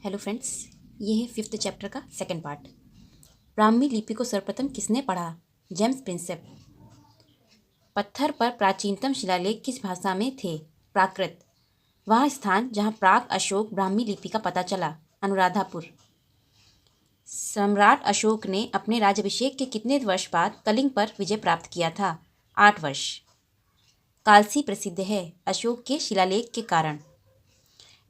Hello friends, ये है 5th chapter का सेकंड पार्ट। ब्राह्मी लिपि को सर्वप्रथम किसने पढ़ा? James Prinsep. पत्थर पर प्राचीनतम शिलालेख किस भाषा में थे? प्राकृत। वह स्थान जहाँ प्राग अशोक ब्राह्मी लिपि का पता चला, अनुराधापुर। सम्राट अशोक ने अपने राज्याभिषेक के कितने वर्ष बाद कलिंग पर विजय प्राप्त किया था? 8 वर्ष। कालसी प्रसिद्ध है अशोक के शिलालेख के कारण।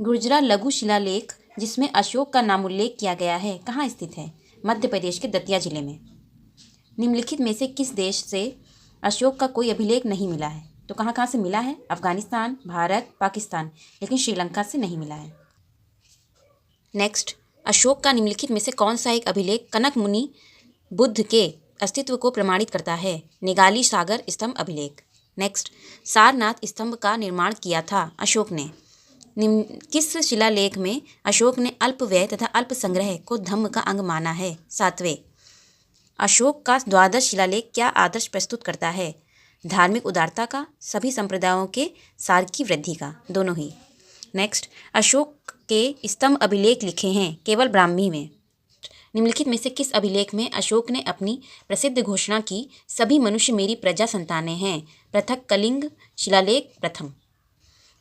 गुर्जरा लघु शिलालेख जिसमें अशोक का नाम उल्लेख किया गया है कहाँ स्थित है? मध्य प्रदेश के दतिया जिले में। निम्नलिखित में से किस देश से अशोक का कोई अभिलेख नहीं मिला है? तो कहाँ कहाँ से मिला है? अफगानिस्तान, भारत, पाकिस्तान, लेकिन श्रीलंका से नहीं मिला है। नेक्स्ट, अशोक का निम्नलिखित में से कौन सा एक अभिलेख कनक मुनि बुद्ध के अस्तित्व को प्रमाणित करता है? निगाली सागर स्तंभ अभिलेख। नेक्स्ट, सारनाथ स्तंभ का निर्माण किया था अशोक ने। किस शिलालेख में अशोक ने अल्प व्यय तथा अल्प संग्रह को धम्म का अंग माना है? 7वें। अशोक का द्वादश शिलालेख क्या आदर्श प्रस्तुत करता है? धार्मिक उदारता का, सभी संप्रदायों के सार की वृद्धि का, दोनों ही। नेक्स्ट, अशोक के स्तंभ अभिलेख लिखे हैं केवल ब्राह्मी में। निम्नलिखित में से किस अभिलेख में अशोक ने अपनी प्रसिद्ध घोषणा की, सभी मनुष्य मेरी प्रजा संतानें हैं? पृथक कलिंग शिलालेख प्रथम।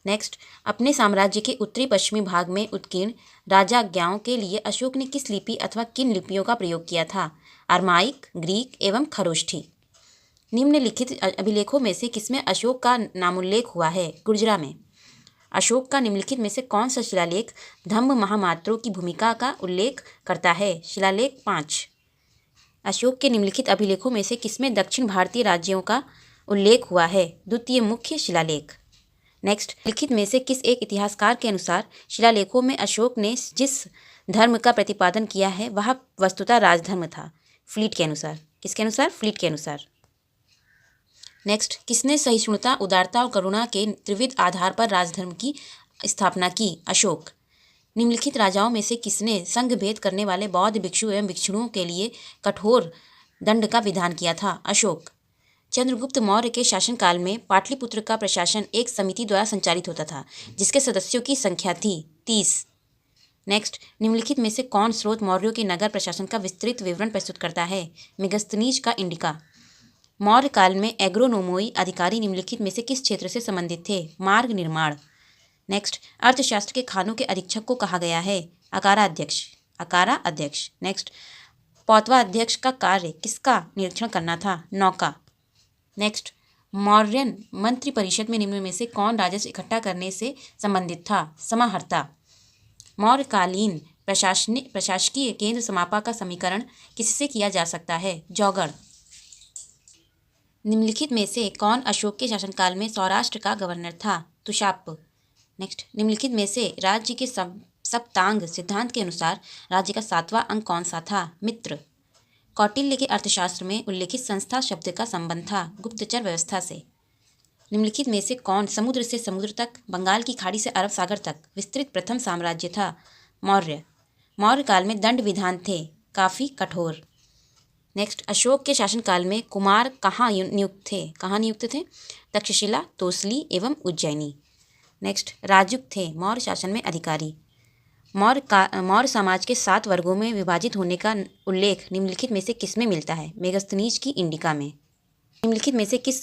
नेक्स्ट, अपने साम्राज्य के उत्तरी पश्चिमी भाग में उत्कीर्ण राजाज्ञाओं के लिए अशोक ने किस लिपि अथवा किन लिपियों का प्रयोग किया था? अरमाइक, ग्रीक एवं खरोष्ठी। निम्नलिखित अभिलेखों में से किसमें अशोक का नामोल्लेख हुआ है? गुर्जरा में। अशोक का निम्नलिखित में से कौन सा शिलालेख धम्म महामात्रों की भूमिका का उल्लेख करता है? शिलालेख 5। अशोक के निम्नलिखित अभिलेखों में से किसमें दक्षिण भारतीय राज्यों का उल्लेख हुआ है? द्वितीय मुख्य शिलालेख। नेक्स्ट, लिखित में से किस एक इतिहासकार के अनुसार शिलालेखों में अशोक ने जिस धर्म का प्रतिपादन किया है वह वस्तुतः राजधर्म था? फ्लीट के अनुसार। किसके अनुसार? फ्लीट के अनुसार। नेक्स्ट, किसने सहिष्णुता, उदारता और करुणा के त्रिविध आधार पर राजधर्म की स्थापना की? अशोक। निम्नलिखित राजाओं में से किसने संघ भेद करने वाले बौद्ध भिक्षु एवं भिक्षुणियों के लिए कठोर दंड का विधान किया था? अशोक। चंद्रगुप्त मौर्य के शासनकाल में पाटलिपुत्र का प्रशासन एक समिति द्वारा संचालित होता था जिसके सदस्यों की संख्या थी 30। नेक्स्ट, निम्नलिखित में से कौन स्रोत मौर्यों के नगर प्रशासन का विस्तृत विवरण प्रस्तुत करता है? मेगस्थनीज का इंडिका। मौर्य काल में एग्रोनोमोई अधिकारी निम्नलिखित में से किस क्षेत्र से संबंधित थे? मार्ग निर्माण। नेक्स्ट, अर्थशास्त्र के खानों के अधीक्षक को कहा गया है? अकारा अध्यक्ष। अकारा अध्यक्ष। नेक्स्ट, पौतवा अध्यक्ष का कार्य किसका निरीक्षण करना था? नौका। नेक्स्ट, मौर्यन मंत्री परिषद में निम्न में से कौन राजस्व इकट्ठा करने से संबंधित था? समाहर्ता। मौर्यकालीन प्रशासकीय केंद्र समापा का समीकरण किससे किया जा सकता है? जौगड़। निम्नलिखित में से कौन अशोक के शासनकाल में सौराष्ट्र का गवर्नर था? तुशाप। नेक्स्ट, निम्नलिखित में से राज्य के सप्तांग सिद्धांत के अनुसार राज्य का 7वां अंग कौन सा था? मित्र। कौटिल्य के अर्थशास्त्र में उल्लेखित संस्था शब्द का संबंध था गुप्तचर व्यवस्था से। निम्नलिखित में से कौन समुद्र से समुद्र तक, बंगाल की खाड़ी से अरब सागर तक विस्तृत प्रथम साम्राज्य था? मौर्य। मौर्य काल में दंड विधान थे काफ़ी कठोर। नेक्स्ट, अशोक के शासनकाल में कुमार कहाँ नियुक्त थे? कहाँ नियुक्त थे? तक्षशिला, तोसली एवं उज्जैनी। नेक्स्ट, राजयुक्त थे मौर्य शासन में अधिकारी। मौर्य समाज के 7 वर्गों में विभाजित होने का उल्लेख निम्नलिखित में से किसमें मिलता है? मेगस्थनीज की इंडिका में। निम्नलिखित में से किस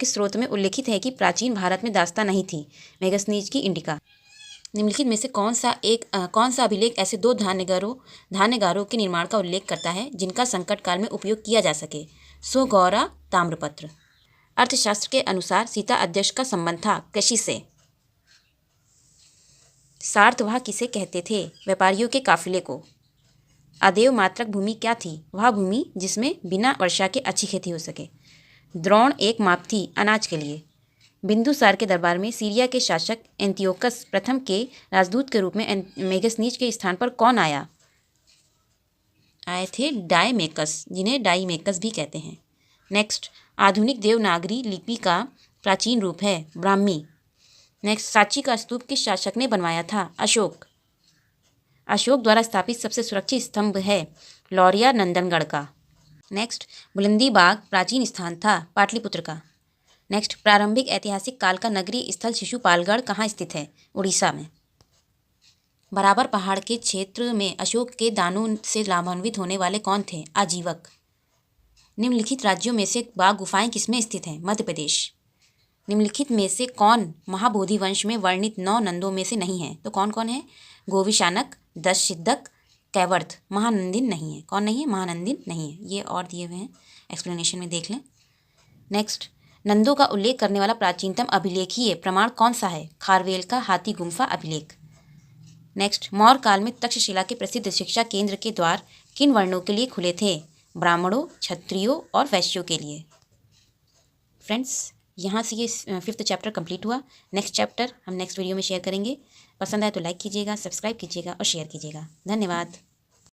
स्रोत में उल्लेखित है कि प्राचीन भारत में दास्तां नहीं थी? मेगस्थनीज की इंडिका। निम्नलिखित में से कौन सा अभिलेख ऐसे 2 धान्यगारों के निर्माण का उल्लेख करता है जिनका संकट काल में उपयोग किया जा सके? सोगौरा ताम्रपत्र। अर्थशास्त्र के अनुसार सीता अध्यक्ष का संबंध था कृषि से। सार्थवाह किसे कहते थे? व्यापारियों के काफिले को। अदेव मात्रक भूमि क्या थी? वह भूमि जिसमें बिना वर्षा के अच्छी खेती हो सके। द्रोण एक माप थी अनाज के लिए। बिंदुसार के दरबार में सीरिया के शासक एंटियोकस प्रथम के राजदूत के रूप में मेगस्थनीज के स्थान पर कौन आए थे? डायमेकस, जिन्हें डाईमेकस भी कहते हैं। नेक्स्ट, आधुनिक देवनागरी लिपि का प्राचीन रूप है ब्राह्मी। नेक्स्ट, सांची का स्तूप किस शासक ने बनवाया था? अशोक। अशोक द्वारा स्थापित सबसे सुरक्षित स्तंभ है लौरिया नंदनगढ़ का। नेक्स्ट, बुलंदी बाग प्राचीन स्थान था पाटलिपुत्र का। नेक्स्ट, प्रारंभिक ऐतिहासिक काल का नगरीय स्थल शिशुपालगढ़ कहाँ स्थित है? उड़ीसा में। बराबर पहाड़ के क्षेत्र में अशोक के दानों से लाभान्वित होने वाले कौन थे? आजीवक। निम्नलिखित राज्यों में से बाघ गुफाएं किसमें स्थित हैं? मध्य प्रदेश। निम्नलिखित में से कौन महाबोधि वंश में वर्णित 9 नंदों में से नहीं है? तो कौन कौन है? गोविशानक, दशसिद्धक, कैवर्थ। महानंदिन नहीं है। कौन नहीं है? महानंदिन नहीं है। ये और दिए हुए हैं, एक्सप्लेनेशन में देख लें। नेक्स्ट, नंदों का उल्लेख करने वाला प्राचीनतम अभिलेखीय प्रमाण कौन सा है? खारवेल का हाथी गुम्फा अभिलेख। नेक्स्ट, मौर्य काल में तक्षशिला के प्रसिद्ध शिक्षा केंद्र के द्वार किन वर्णों के लिए खुले थे? ब्राह्मणों, क्षत्रियों और वैश्यों के लिए। फ्रेंड्स, यहाँ से ये 5th चैप्टर कंप्लीट हुआ। नेक्स्ट चैप्टर हम नेक्स्ट वीडियो में शेयर करेंगे। पसंद आए तो लाइक कीजिएगा, सब्सक्राइब कीजिएगा और शेयर कीजिएगा। धन्यवाद।